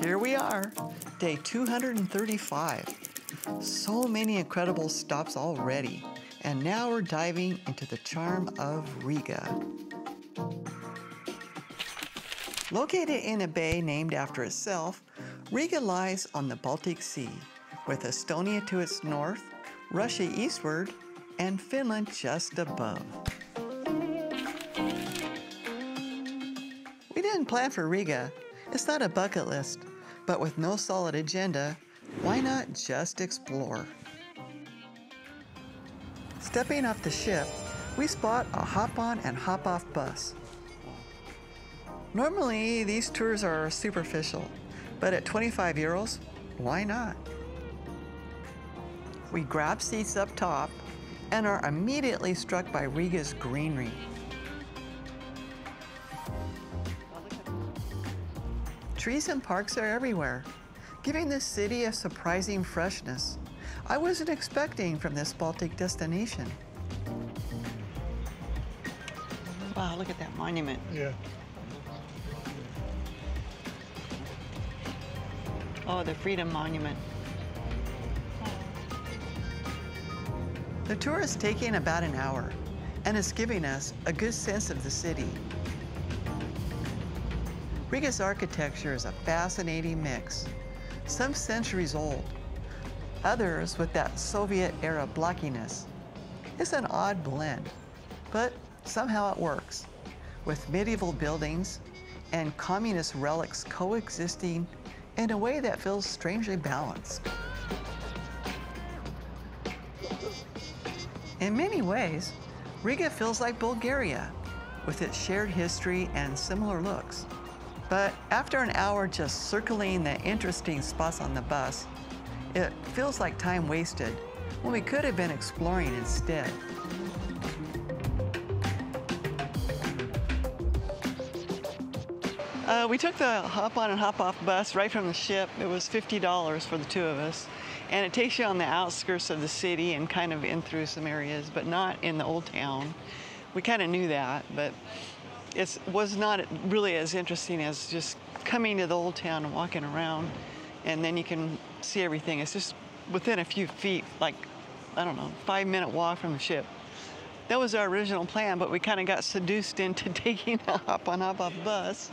Here we are, day 235. So many incredible stops already, and now we're diving into the charm of Riga. Located in a bay named after itself, Riga lies on the Baltic Sea, with Estonia to its north, Russia eastward, and Finland just above. We didn't plan for Riga. It's not a bucket list, but with no solid agenda, why not just explore? Stepping off the ship, we spot a hop-on and hop-off bus. Normally, these tours are superficial, but at 25 euros, why not? We grab seats up top and are immediately struck by Riga's greenery. Trees and parks are everywhere, giving this city a surprising freshness I wasn't expecting from this Baltic destination. Wow, look at that monument. Yeah. Oh, the Freedom Monument. The tour is taking about an hour, and it's giving us a good sense of the city. Riga's architecture is a fascinating mix, some centuries old, others with that Soviet-era blockiness. It's an odd blend, but somehow it works, with medieval buildings and communist relics coexisting in a way that feels strangely balanced. In many ways, Riga feels like Bulgaria, with its shared history and similar looks. But after an hour just circling the interesting spots on the bus, it feels like time wasted when we could have been exploring instead. We took the hop-on and hop-off bus right from the ship. It was $50 for the two of us. And it takes you on the outskirts of the city and kind of in through some areas, but not in the old town. We kind of knew that, but it was not really as interesting as just coming to the old town and walking around, and then you can see everything. It's just within a few feet, like, I don't know, 5-minute walk from the ship. That was our original plan, but we kind of got seduced into taking a hop-on, hop-off bus.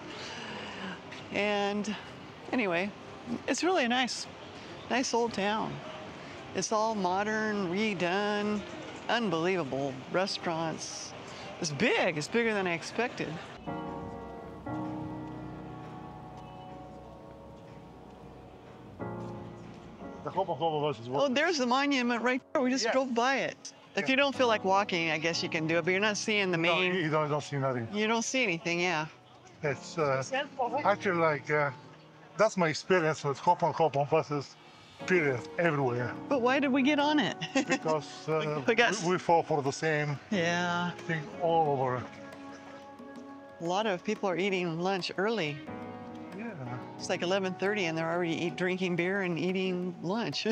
And anyway, it's really a nice old town. It's all modern, redone, unbelievable restaurants. It's big, it's bigger than I expected. The hop-on bus is Oh, there's the monument right there. We just drove by it. If you don't feel like walking, I guess you can do it, but you're not seeing the main. No, you don't see nothing. You don't see anything, yeah. It's actually like, that's my experience with hop-on buses, period, everywhere. But why did we get on it? Because we fall for the same thing all over. A lot of people are eating lunch early. Yeah. It's like 11:30 and they're already drinking beer and eating lunch.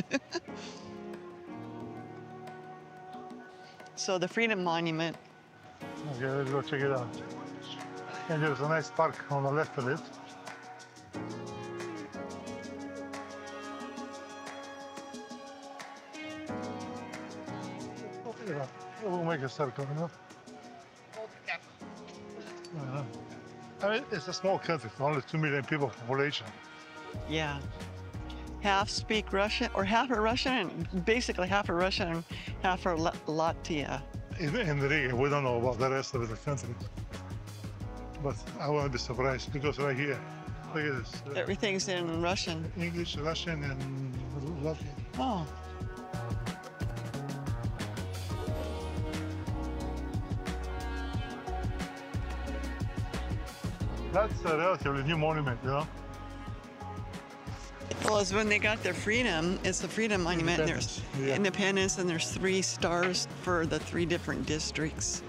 So the Freedom Monument. Okay, let's go check it out. And there's a nice park on the left of it. Yeah, we'll make a circle, you know? I mean, it's a small country, only 2 million people population. Yeah. Half speak Russian, or half are Russian, and basically half are Russian and half are Latvia. In Riga, we don't know about the rest of the country. But I won't be surprised because right here, look at this. Everything's in Russian. English, Russian, and Latvian. Oh. That's a relatively new monument, you know? Well, it's when they got their freedom. It's the Freedom Monument. And there's Independence, and there's 3 stars for the 3 different districts.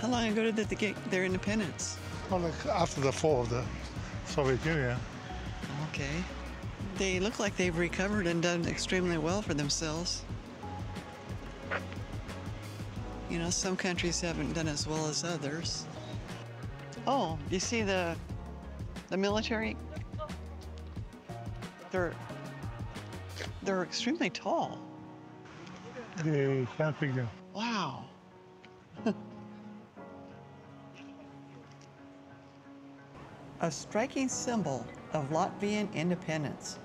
How long ago did they get their independence? Well, like after the fall of the Soviet Union. Okay. They look like they've recovered and done extremely well for themselves. You know, some countries haven't done as well as others. Oh, you see the the military, they're extremely tall. They can't pick them. Wow. A striking symbol of Latvian independence,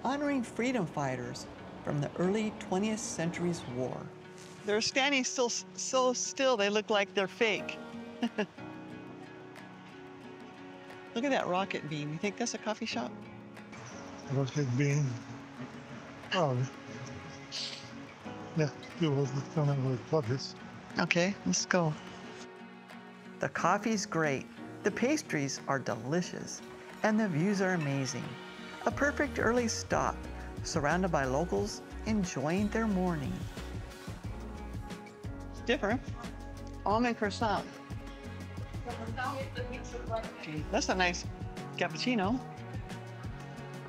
honoring freedom fighters from the early 20th century's war. They're standing still, so still they look like they're fake. Look at that rocket beam. You think that's a coffee shop? Rocket bean. Oh, yeah, it was kind of like coffees. Okay, let's go. The coffee's great, the pastries are delicious, and the views are amazing. A perfect early stop, surrounded by locals enjoying their morning. It's different. Almond croissant. That's a nice cappuccino.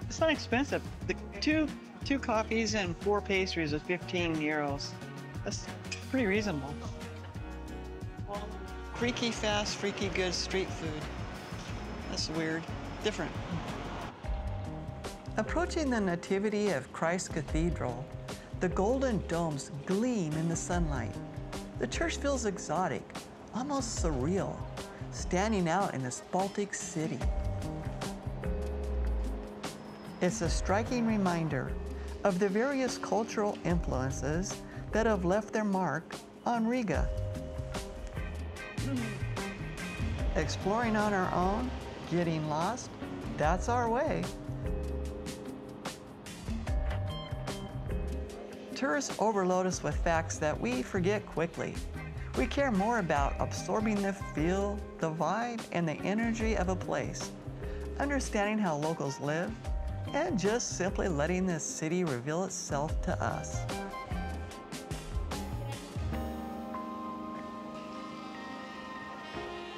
It's not expensive. The two coffees and 4 pastries is 15 euros. That's pretty reasonable. Freaky fast, freaky good street food. That's weird, different. Approaching the Nativity of Christ Cathedral, the golden domes gleam in the sunlight. The church feels exotic, almost surreal, standing out in this Baltic city. It's a striking reminder of the various cultural influences that have left their mark on Riga. Exploring on our own, getting lost, that's our way. Tourists overload us with facts that we forget quickly. We care more about absorbing the feel, the vibe, and the energy of a place, understanding how locals live, and just simply letting this city reveal itself to us.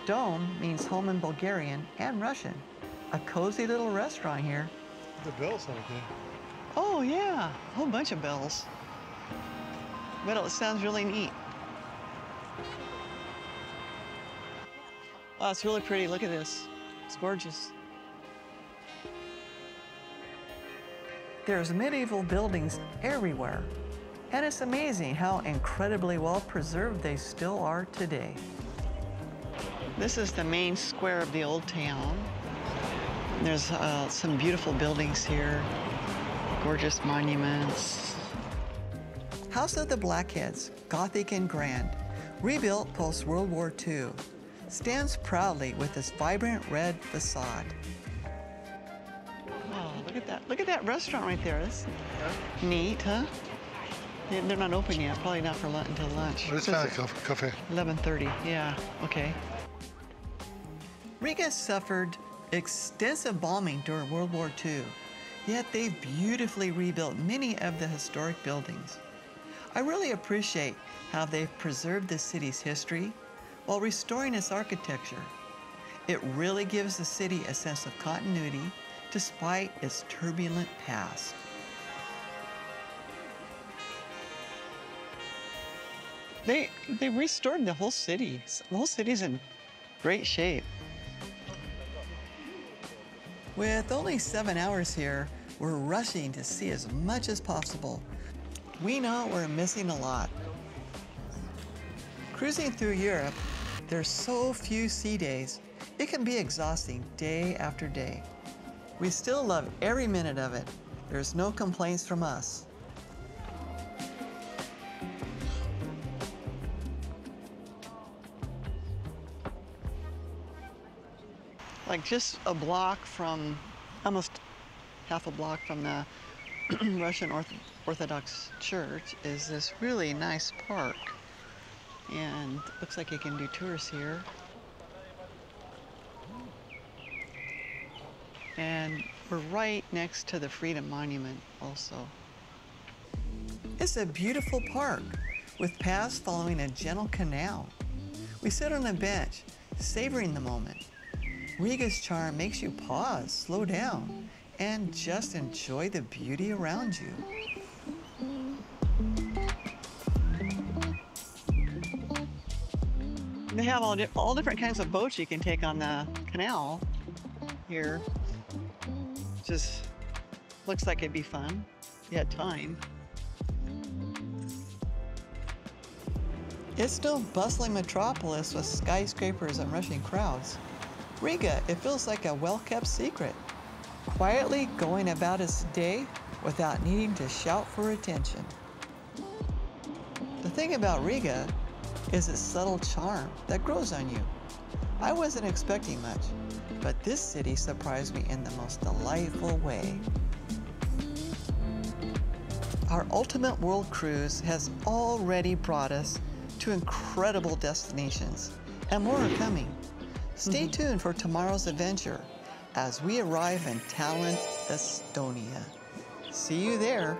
Dom means home in Bulgarian and Russian. A cozy little restaurant here. The bells out there. Oh yeah, a whole bunch of bells. But it sounds really neat. Wow, it's really pretty. Look at this. It's gorgeous. There's medieval buildings everywhere, and it's amazing how incredibly well preserved they still are today. This is the main square of the old town. There's some beautiful buildings here, gorgeous monuments. House of the Blackheads, Gothic and grand, rebuilt post-World War II, stands proudly with this vibrant red facade. Wow, look at that. Look at that restaurant right there. That's neat, huh? They're not open yet, probably not for until lunch. Well, it's kind of cafe. 11:30, yeah, okay. Riga suffered extensive bombing during World War II, yet they've beautifully rebuilt many of the historic buildings. I really appreciate how they've preserved the city's history while restoring its architecture. It really gives the city a sense of continuity despite its turbulent past. They restored the whole city. The whole city's in great shape. With only 7 hours here, we're rushing to see as much as possible. We know we're missing a lot. Cruising through Europe, there's so few sea days, it can be exhausting day after day. We still love every minute of it. There's no complaints from us. Like just a block from, almost half a block from the Russian Orthodox Church is this really nice park. And looks like you can do tours here. And we're right next to the Freedom Monument also. It's a beautiful park with paths following a gentle canal. We sit on a bench, savoring the moment. Riga's charm makes you pause, slow down, and just enjoy the beauty around you. They have all different kinds of boats you can take on the canal. here. Just looks like it'd be fun. Yeah, time. It's no bustling metropolis with skyscrapers and rushing crowds. Riga, it feels like a well-kept secret, quietly going about its day without needing to shout for attention. The thing about Riga is its subtle charm that grows on you. I wasn't expecting much, but this city surprised me in the most delightful way. Our ultimate world cruise has already brought us to incredible destinations, and more are coming. Stay tuned for tomorrow's adventure as we arrive in Tallinn, Estonia. See you there.